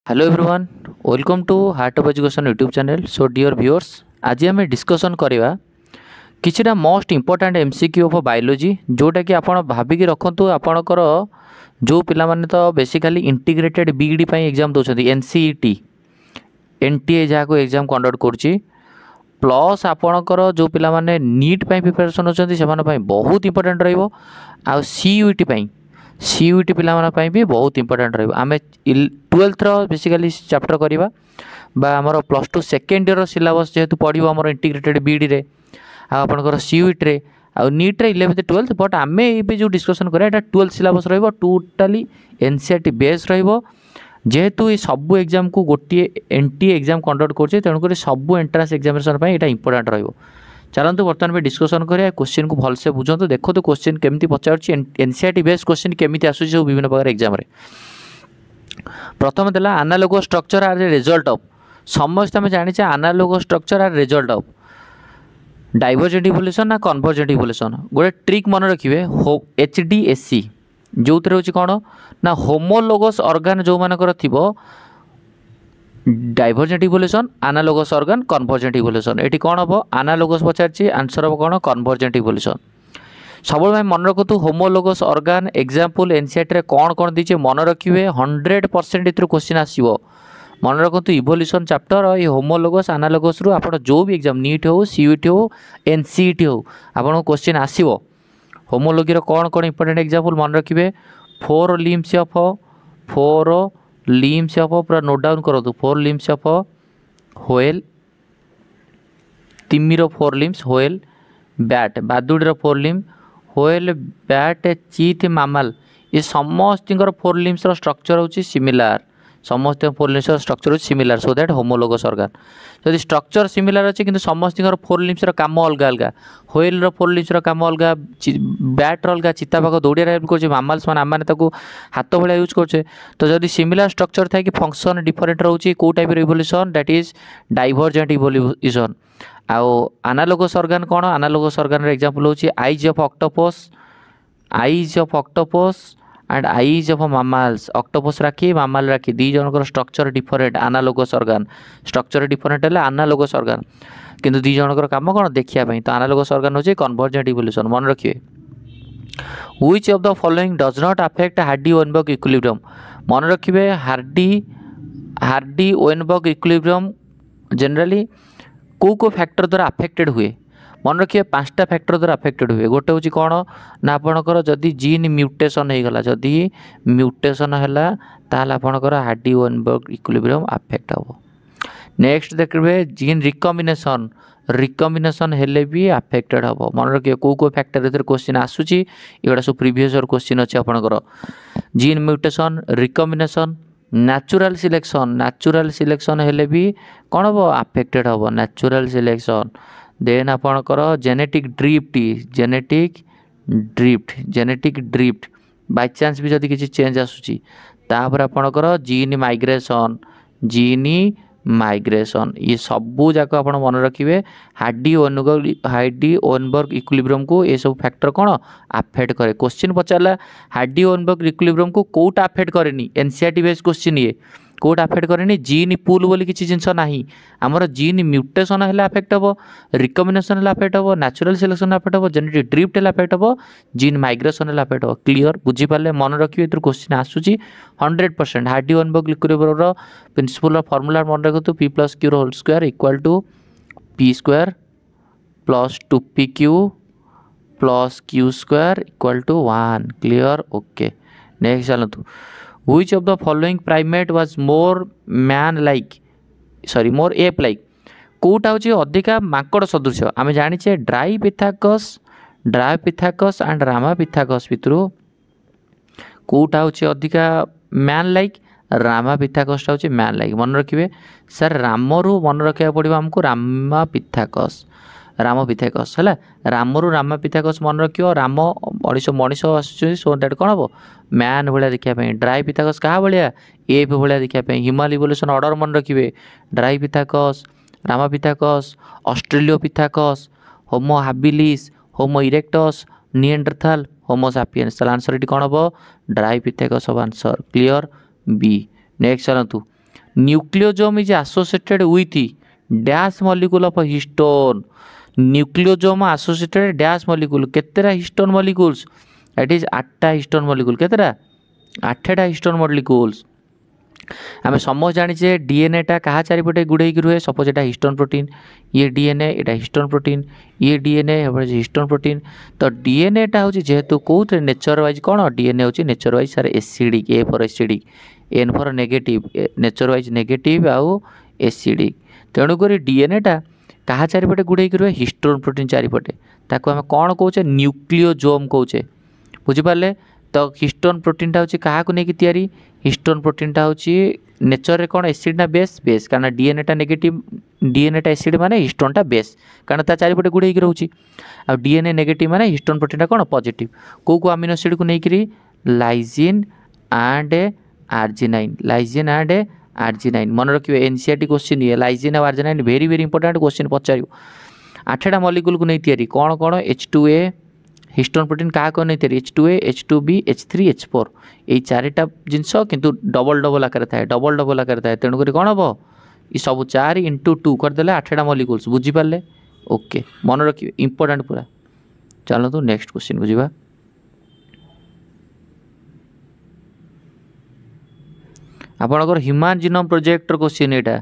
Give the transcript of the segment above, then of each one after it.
Hello everyone, welcome to Heart of Education YouTube channel. So dear viewers, आज आम discussion करवा किछिटा most important MCQ of biology जोटा कि आपण भाविकी रखंतु आपणकर जो पिला माने तो बेसिकली इंटीग्रेटेड बीईडी पई एग्जाम दोछथि एनसीईटी एनटीए जहाँ को एग्जाम कंडक्ट करछि प्लस आपणकर जो पिला माने नीट पई प्रिपरेशन होछथि सेमान पई बहुत इंपोर्टेंट रहइबो आ सीयूईटी पई सीयूईटी पिला भी बहुत इंपोर्टेंट रही आम 12th बेसिकली चैप्टर करवा आमर plus two second year syllabus जेहेतु पढ़ो आम इंटीग्रेटेड बीडी रे आपंकर सीयूईटी रे आ नीट रे 11th 12th बट आम ये जो डिस्कसन करा 12th syllabus totally NCERT base जेहेतु ये सबू एग्जाम को गोटे एनटीए एग्जाम कंडक्ट कर तेणुक सबू एंट्रांस एग्जामिनेशन ये इंपोर्टेंट रहिबो। चलते बर्तमान में डिस्कसन करें क्वेश्चन को भलसे बुझे देखो तो क्वेश्चन केमती पचार एनसीईआरटी बेस्ड क्वेश्चन केमती आसूँ सब विभिन्न प्रकार एग्जाम रे। प्रथम देला analogous structure are result of समस्त आम जानी analogous structure are result of divergent evolution ना कन्वर्जेंट इवोल्यूशन। गोटे ट्रिक मन रखिए एचडीएससी जो हूँ कौन ना होमोलोगस ऑर्गन जो मानकर थी divergent evolution analogous organ convergent evolution ये कौन हम एनालॉगस पचार आंसर हम कौन कन्वर्जेंट इवोल्यूशन। सब मन रखु होमोलोगस ऑर्गन एग्जांपल एनसीईआरटी रे कौन कौन दीचे मन रखिए 100% इतर क्वेश्चन आसो मन रखु इवोल्यूशन चैप्टर ये होमोलोगस एनालॉगस रु आप जो भी एग्जाम नीट हो सीयूईटी हो एनसीईटी हो आपको क्वेश्चन आसो होमोलोगी कौन कौन इंपोर्टेंट एग्जांपल मन रखिए 4 लिम्स ऑफ पूरा नोट डाउन करो 4 लिम्स ऑफ व्हेल तिमिर 4 लिम्स व्हेल बैट बादुड़ी 4 limbs whale bat cheetah mammal ये समस्त 4 लिम्स स्ट्रक्चर होची सिमिलर समस्त 4 लिम्स स्ट्रक्चर होची similar so that homologous organ जदि स्ट्रक्चर सिमिलर अच्छे किंतु समस्त 4 लिम्स काम अलग अलग व्हेल 4 लिम्स काम अलग बैट अलग चिता पाख दौड़िया हेल्प कर मामल्स मान आम हाथ भाया यूज करे तो जदि सिमिलर स्ट्रक्चर था कि फंक्शन डिफरेंट रोचे कौ type evolution that is divergent evolution. आउ एनालॉगस ऑर्गन कौन एनालॉगस ऑर्गन एग्जांपल होची eyes of octopus and eyes of mammals octopus राखी मामल राखी दी जनकर structure different analogous organ structure different है एनालॉगस ऑर्गन किंतु दी जनकर काम कौन देखिया तो एनालॉगस ऑर्गन होची कन्वर्जेंट इवोल्यूशन। मन रखिए which of the following does not affect Hardy Weinberg equilibrium मन रखिए हार्डी-वेनबर्ग इक्विलिब्रियम जनरली को फैक्टर द्वारा अफेक्टेड हुए मन रखिए 5टा फैक्टर द्वारा अफेक्टेड हुए गोटे हूँ कौन ना आपणकर जदि जीन म्यूटेशन होगा जदि म्यूटेशन है ताल आपणकर हार्डी-वेनबर्ग इक्विलिब्रियम अफेक्ट हम। नेक्स्ट देखिए जीन रिकम्बिनेशन हेले भी अफेक्टेड हम मन रखिए को फैक्टर क्वेश्चन आसूची ये सब प्रीवियस क्वेश्चन अच्छे आपणकर gene mutation recombination natural selection हेले भी कौन हम अफेक्टेड हम नेचुरल सिलेक्शन देन आपणकर जेनेटिक ड्रिफ्ट बाय चांस भी जदि किसी चेंज आसूची तापर आपणकर जीन माइग्रेशन ये सबू जाक आप मन रखिए हार्डी-वेनबर्ग इक्विलिब्रियम को ये सब फैक्टर कौन अफेक्ट करे। क्वेश्चन पचारा हार्डी-वेनबर्ग इक्विलिब्रियम को कौटा अफेक्ट करेनी एनसीईआरटी बेस्ड क्वेश्चन ये कौटा अफेक्ट करेनी जीन पुल बोली किसी जिनस ना आमर जीन म्यूटेशन है अफेक्ट हम रिकम्बिनेशन है अफेक्ट हम नेचुरल सिलेक्शन अफेक्ट हम जेनेटिक ड्रिफ्ट है अफेक्ट हम जीन माइग्रेशन है अफेक्ट हम। क्लियर बुझीपारे मन रखिए क्वेश्चन आसूची 100% हार्डी-वेनबर्ग इक्विलिब्रियम प्रिंसिपल फॉर्मूला मन रखु p + q whole square equal to p square plus 2pq plus q square equal to 1। Clear okay. Next चलतु Which of the following primate was more ape like कौटा हूँ अधिका माकड़ सदृश आम जाने ड्रायोपिथाकस and रामापिथाकस भितर कौटा हूँ अधिका मैन लाइक रामापिथाकसटा हूँ मैन लाइक। मन रखिए सर रामरू मन रखा पड़ो आमको रामापिथाकस है रामरू रामापिथाकस मन रखियो राम मनीष सो दैट कौन हम मैन भाया देखापी ड्रायोपिथाकस क्या भाया एप भाया देखापी ह्यूमन इवोल्यूशन ऑर्डर मन रखिए Dryopithecus Ramapithecus Australopithecus Homo habilis Homo erectus Neanderthal Homo sapiens answer ये कौन हम ड्रायोपिथाकस हम आंसर। Clear B. नेक्स्ट चलतु nucleosome is associated with dash molecule of histone nucleosome associated dash molecule केतेरा histone molecules it is 8टा histone molecule केतेरा 8टा histone molecules आम समझ जाने डीएनए टा क्या चारिपटे गुड़े रुहे सपोज एटा हिस्टोन प्रोटीन ये डीएनए एटा हिस्टोन प्रोटीन ये डीएनए हिस्टोन प्रोटीन तो डीएनए टा हूँ जेहेतु कौन नेचर वाइज कौन डीएनए हूँ नेचर वाइज सारे acidic A for acidic N for negative nature wise negative आउ एसिडिक तेणुक डीएनए टा क्या चारिपटे गुड़े रुहे हिस्टोन प्रोटीन चारिपटे ताको आम कौन कौचे न्यूक्लियोजोम कौचे बुझिपारे तो हिस्टोन प्रोटीन टा हूँ क्या नहीं तैयारी हिस्टोन प्रोटीन टा हूँ नेचर रे कौन एसिड ना बेस बेस कारण डीएनए टा नेगेटिव डीएनए टा एसिड माने हिस्टोन टा बेस कारण ता चारिपटे गुड़े रोचे आ डीएनए नेगेटिव माने हिस्टोन प्रोटीन टा कौन पॉजिटिव को अमीनो एसिड को लेकरी lysine and arginine lysine and arginine मन रखिए एनसीईआरटी क्वेश्चन ये लाइजिन और arginine very very important question पचार 8टा मॉलिक्यूल को नहीं तैयारी कौन कौन H2A हिस्टोन प्रोटीन क्या नहीं तैयारी H2A H2B H3 H4 ये 4टा जिनस किंतु डबल डबल आकार थाए डबल डबल आकार थाए तेणुक कौन हम ये सब 4 × 2 करदे 8टा मॉलिक्यूल्स बुझीपारे ओके मन रखिए इंपोर्टेंट पूरा चलते नेक्स्ट क्वेश्चन को जीवा आपणकर ह्यूमन जीनोम प्रोजेक्ट क्वेश्चन यहाँ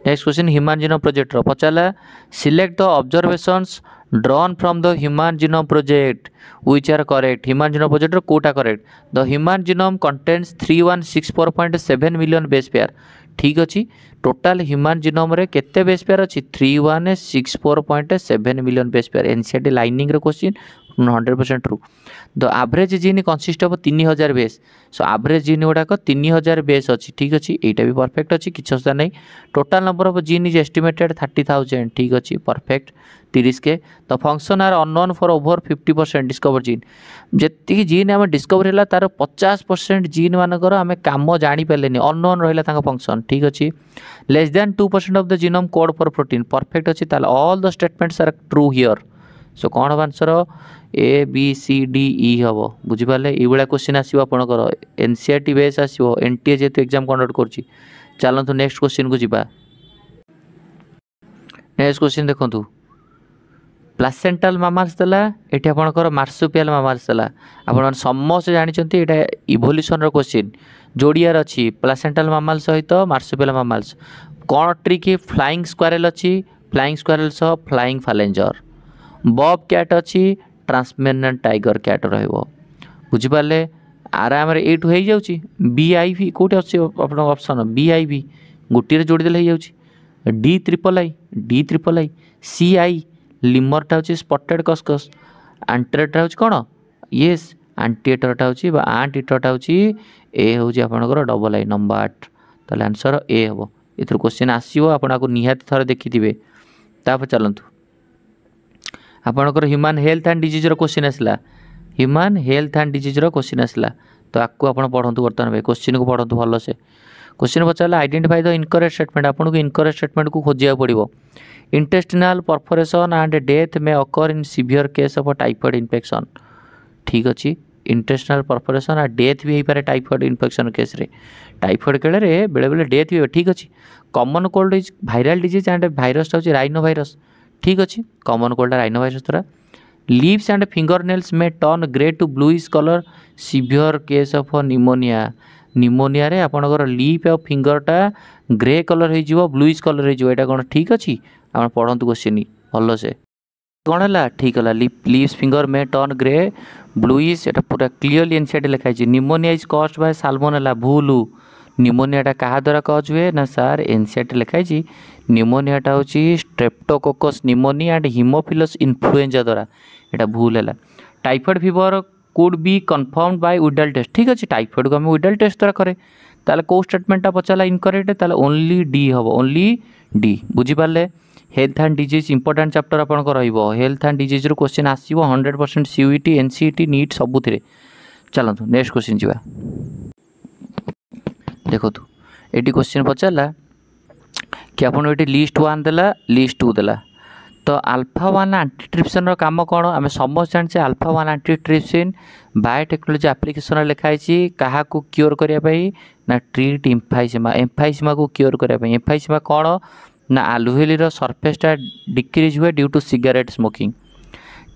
next question human genome project पचारा select the observations drawn from the human genome project which are correct human genome project कोटा correct the human genome contains 3164.7 million base pair ठीक अच्छी total human genome रे केते base pair अच्छी 3164.7 million base pair NCERT lining रे question 100% true the average gene consist of 3000 base so average gene गुड़ाक 3000 base अच्छी ठीक अच्छी यहाँ भी परफेक्ट अच्छी किसी असुविधा नहीं total number of gene is estimated 30,000 ठीक अच्छी परफेक्ट 30 के the function are unknown for over 50% discover gene जी जीन आम डिस्कवर है तार 50% जीन मानकर आम कम जापारे अननोन रहा फंक्शन ठीक अच्छी less than 2% of the genome code for protein perfect अच्छी all the statements are true here so कौन हम आंसर ABCDE हम बुझिपारे ये क्वेश्चन आसो आपंकर एनसीईआरटी बेस आसो एनटीए जेहेतु एग्जाम कंडक्ट कर चलतु नेक्स्ट क्वेश्चन को जीवा नेक्स्ट क्वेश्चन देखु प्लासेंटाल मामाल्स देला एठी आपणकर मार्सुपियल मामाल्स देला आपण समस्त जानते यहाँ इवोल्यूशन क्वेश्चन जोड़ियार अच्छी प्लासेंटाल मामाल्स सहित मार्सुपियल मामाल्स कौन ट्रिक फ्लाइंग स्क्वारेल अच्छी फ्लाइंग स्क्वारेल सह फ्लाइंग फालेंजर बब कैट अच्छी ट्रांसमेरेंट टाइगर कैट रुझिपारे आराम एठू हो जाऊँगी BIV कौटे अच्छे ऑप्शन BIV गोटे जोड़ीदे हो D�III CI लिमरटा हूँ स्पटेड कस्कस आंटेरटा हूँ कौन येस आंटीएटरटा हूँ आंट इटरटा हूँ ए हूँ आपंकर डबल आई नंबर 8 ताले आंसर ए हम ये क्वेश्चन आसो आपको निहाती थर देखिथे तापर चलतु आपणकर human health and disease question आसला human health and disease question आसला तो आपको आप पढ़ु बर्तमान भाई क्वेश्चन को पढ़ु भल से क्वेश्चन पचारा आइडेंटिफाई द इनकरेक्ट स्टेटमेंट आपको इनकरेक्ट स्टेटमेंट को खोजा पड़ो intestinal perforation and death may occur in severe case of typhoid infection ठीक अच्छी इंटेस्टिनल परफोरेशन और डेथ भी हो पारे टाइफॉइड इन्फेक्शन केस रे टाइफॉइड केले बेले बेले डेथ भी ठीक अच्छी common cold is viral disease and virus हूँ राइनो भाइरस ठीक अच्छी कॉमन कोल्ड राइनो भाइरस द्वारा leaves and finger nails may turn grey to bluish colour severe case of pneumonia pneumonia रे आपणकर लीप और फिंगरटा ग्रे कलर हो bluish colour हो कौन ठीक अच्छी आप पढ़ु क्वेश्चन भल से कौन है ठीक है लीव्स फिंगर मे टर्न ग्रे ब्लूइश एटा पूरा क्लीयरली एनसीईआरटी लिखाई pneumonia is caused by salmonella भूल निमोनियाटा क्या द्वारा कज हुए ना सार एनसीईआरटी लिखाई निमोनियाटा हूँ streptococcus pneumoniae and haemophilus influenzae द्वारा यहाँ भूल है typhoid fever could be confirmed by Widal test ठीक अच्छे टाइफॉइड को आम विडल टेस्ट द्वारा करे ताले कौ स्टेटमेंटा पचारा इनकरेक्ट ताले ओनली डी हम ओनली डी बुझीपारे health and disease important chapter आपंकर हेल्थ एंड डिजीज क्वेश्चन आसो 100% CUET NCET नीट सबुथिरे चलतु नेक्स्ट क्वेश्चन जीवा देखो ये क्वेश्चन पचारा कि आपन ये लिस्ट 1 देला लिस्ट 2 देला तो अल्फा 1 आंटीट्रिप्सिन काम कौन आम समस्त जाने अल्फा 1 आंटीट्रिप्सिन बायोटेक्नोलोजी एप्लिकेशन लिखाई क्या क्योर करने ना ट्रीट एम्फाइसीमा एम्फाइसीमा को क्योर करने एम्फाइसीमा कौन ना आलुवेली सरफेसटा डिक्रीज हुए due to cigarette smoking.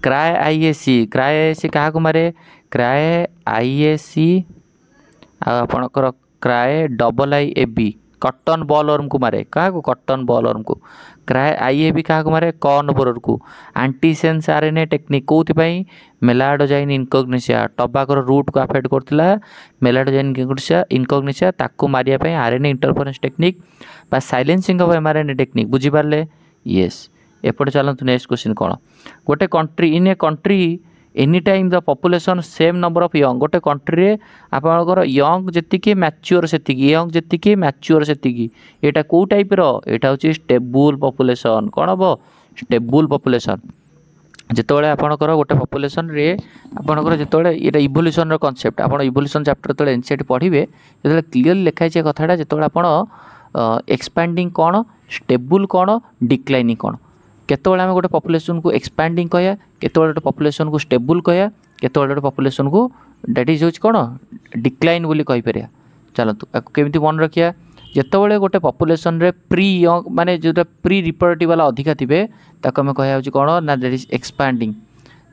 Cry IAC क्या मारे क्राय आईएसी आपणकर Cry double I A B cotton bollworm को मारे क्या कटन बॉल वर्म को क्राय आई ए बी क्या मारे कॉर्न बोरर को आंटीसेंस आरएनए टेक्निक कौन मेलाडोजाइन इनकग्निशिया टबाकोर रूट को अफेक्ट करता मेलाडोजाइन इनकग्निशिया ताकू मारे आरएनए इंटरफेरेंस टेक्निक बा साइलेंसिंग ऑफ एमआरएनए टेक्निक बुझीपारे येस। एपटे चलते नेक्स्ट क्वेश्चन कौन गोटे country in a country any time the population same number of young गोटे कंट्री रे आपनकर यंग जतिकी मैच्योर सेतिकी यंग जतिकी मैच्योर सेतिकी एटा को टाइप रो एटा होची स्टेबल पॉपुलेशन कौन हम स्टेबल पॉपुलेशन जितेबाला आपणकर गोटे पॉपुलेशन रे आपणकर जितेबाला ये इवोल्यूशन रो कांसेप्ट आप इवोल्यूशन चैप्टर जो एनसीईआरटी पढ़िबे जो क्लीयर लिखाई कथाटा जितेबाला आपण एक्सपैंडिंग कौन स्टेबल कौन डिक्लाइनिंग कौन केतोले आम गोटे पॉपुलेशन को एक्सपैंडिंग कह केतोले गोटे पॉपुलेशन को स्टेबल कह केतोले गोटे पॉपुलेशन को दैट इज होच कौन डिक्लाइन बोली कहि परिया। चलतु केमिति मन रखिया जितेबाला गोटे पॉपुलेशन रे प्री यंग माने जो प्री रिप्रोडक्टिव वाला अधिका थिबे ताको आम कहया होची कौन ना दैट इज एक्सपैंडिंग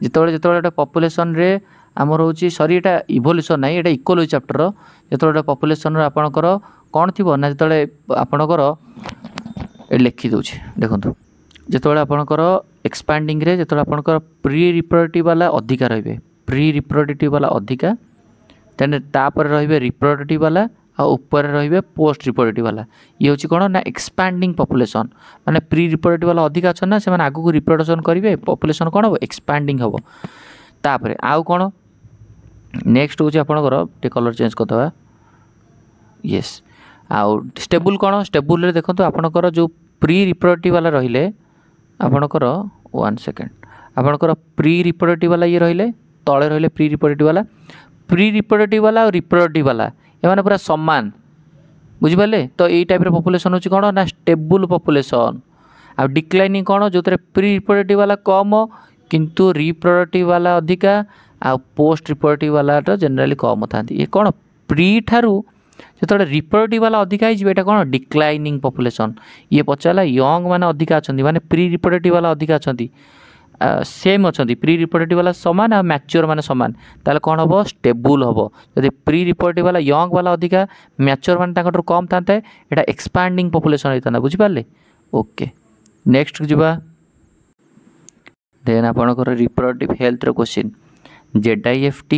जितेबाला जितेबाला गोटे पॉपुलेशन रे आमर होची सॉरी एटा इवोल्यूशन नाही एटा इकोलॉजी चैप्टर जितेबाला गोटे पॉपुलेशन रे आपणकर कौन थिबो ना जितेबाला आपणकर लिखि दउची देखंतु जितेबाला आपणकर एक्सपैंडिंग रे जितेबाला आपणकर प्री रिप्रोडक्टिव वाला अधिका रहिबे प्री रिप्रोडक्टिव वाला अधिका तेने तापर रहिबे रिप्रोडक्टिव वाला आ ऊपर रहिबे पोस्ट रिप्रोडक्टिव वाला ये होची कोन ना एक्सपैंडिंग पॉपुलेशन माने प्री रिप्रोडक्टिव वाला अधिका छ ना से माने आगु को रिप्रोडक्शन करिवे पॉपुलेशन कोन हो एक्सपैंडिंग हो तापर आउ कोन नेक्स्ट होची आपणकर टे कलर चेंज करदवा यस आउ स्टेबल कोन स्टेबल रे देखंतु आपणकर जो प्री रिप्रोडक्टिव वाला रहिले आपणकर 1 सेकेंड आपणकर प्री रिप्रोडक्टिव वाला ये रहिले तले रहिले प्री रिप्रोडक्टिव वाला और रिप्रोडक्टिव वाला ए माने पूरा समान बुझिपाले तो ये टाइप रे पॉपुलेशन होची कोन ना स्टेबल पॉपुलेशन आ डिक्लाइनिंग कोन जो प्री रिप्रोडक्टिव वाला कम किंतु रिप्रोडक्टिव वाला अधिका आ पोस्ट रिप्रोडक्टिव वाला जनरली कम थांती ये कोन प्री ठारू जो रिप्रोडक्टिव वाला अधिका है कौन डिक्लाइनिंग पॉपुलेशन ये पचारा यंग माने अधिका अच्छा माने प्री रिप्रोडक्टिव वाला अधिका अच्छा सेम अच्छा प्री रिप्रोडक्टिव वाला सामान आ मैच्योर माने सामान ताले कौन हम स्टेबल हम जब प्री रिप्रोडक्टिव वाला यंग वाला अधिका मैच्योर माने कम था यहाँ एक्सपैंडिंग पॉपुलेशन होता है बुझिपारे। ओके नेक्स्ट जावा देन आपणकर reproductive health question ZIFT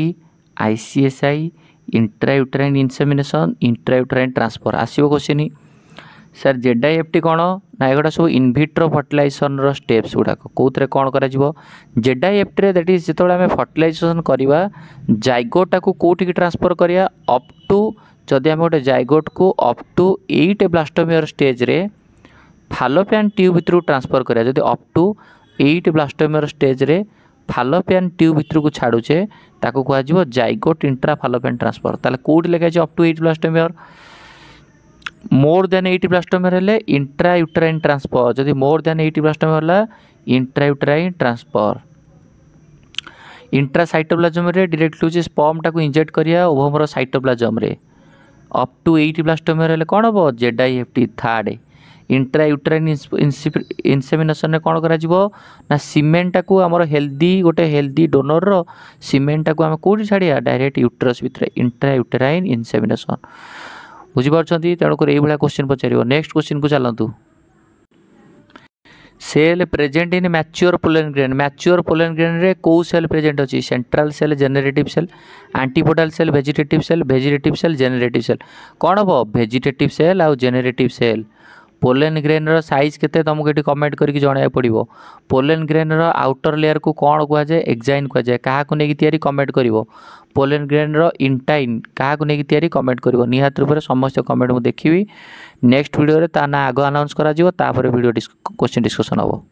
ICSI intrauterine insemination intrauterine transfer आसो क्वेश्चन ही सर ZIFT कौन ना एगुड़ा सब इनविट्रो फर्टिलाइजेशन रो स्टेप्स गुड़ाक कौन कौन कर ZIFT रे दैट इज जो आम फर्टिलाइजेशन करवा जाइगोटा को कौटी ट्रांसफर करिया अप टू जदि आम गोटे जाइगोट को अप टू 8 ब्लास्टोमियर स्टेज रे फालोपियन ट्यूब भितर ट्रांसफर करिया जदि अप टू 8 ब्लास्टोमियर स्टेज रे फालोपियन ट्यूब भितर को छाड़ुचे ताको कह जाइगोट इंट्रा फालोपियन ट्रांसफर ताले कोड लिखाई up to 8 blastomere more than 8 blastomere हेले इंट्रा यूटेराइन ट्रांसफर जदि मोर देन 8 ब्लास्टोमियर होला intra uterine transfer intra cytoplasm रे डायरेक्टली होचे स्पर्म टाको इंजेक्ट करिया ओवम रो साइटोप्लाज्म रे अप टू 8 ब्लास्टोमियर हेले कोन हो ZIFT third intra uterine insemination रे कौन करा ना सीमेंटा को आमर हेल्दी गोटे हेल्दी डोनर रो सीमेंटा को आम कौटी छाड़िया डायरेक्ट यूट्रस भितर इंट्रा यूटेराइन इनसेमिनेशन बुझीपारछंती तेणुक ये क्वेश्चन पचार। नेक्स्ट क्वेश्चन को चलतु cell present in mature pollen grain रे कौ सेल प्रेजेंट अच्छी central cell generative cell antipodal cell vegetative cell generative cell कौन हम वेजिटेटिव सेल आउ जेनेरेटिव सेल पोलेन ग्रेन रो साइज केते तुमको ये कमेंट करके जणाया पड़ो पोलेन ग्रेन रो आउटर लेयर को कौन कहुए एक्जाइन कहुए क्या तैयारी कमेंट कर पोलेन ग्रेन रो इंटाइन क्या तैयारी कमेंट कर निहात रूप से समस्त कमेंट मुझे देखी नेक्स्ट वीडियो रे ता ना आग अनाउंस करा वीडियो क्वेश्चन डिस्कसन हम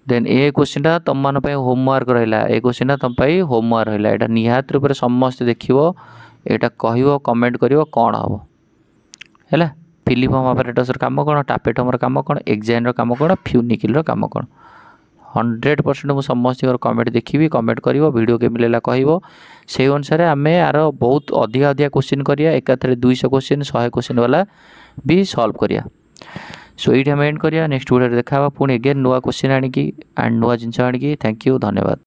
देन ए क्वेश्चनटा तुम मान होमवर्क रहा ए क्वेश्चनटा तुम होमवर्क रहा यहाँ निहात रूप से समस्त देखो यहाँ कह कमेंट कर कौन हम है ଫିଲିଫର୍ମ ଆପାରେଟସ୍ର କାମ କ'ଣ, ଟାପେଟମ୍ର କାମ କ'ଣ, ଏକ୍ସାଇନ୍ର କାମ କ'ଣ, ଫ୍ୟୁନିକିଲ୍ର କାମ କ'ଣ। 100% ମୁଁ ସମସ୍ତଙ୍କର କମେଣ୍ଟ ଦେଖିବି, କମେଣ୍ଟ କରିବ, ଭିଡ଼ିଓ କେମିତି ଲାଗିଲା କହିବ। ସେଇ ଅନୁସାରେ ଆମେ ଆର ବହୁତ ଅଧିକା କ୍ୱେଶ୍ଚିନ୍ କରିବା, ଏକାଥରେ 200 କ୍ୱେଶ୍ଚିନ୍ 100 କ୍ୱେଶ୍ଚିନ୍ ବାଲା ବି ସଲ୍ଭ କରିବା। ସୋ ଏଇଠି ଆମେ ଏଣ୍ଡ କରିବା, ନେକ୍ସଟ ଭିଡ଼ିଓରେ ଦେଖା ହେବା ପୁଣି ଏଗେନ୍ ନୂଆ କ୍ୱେଶ୍ଚିନ୍ ଆଣିକି ଆଣ୍ଡ ନୂଆ ଜିନିଷ ଆଣିକି। ଥ୍ୟାଙ୍କ ୟୁ, ଧନ୍ୟବାଦ।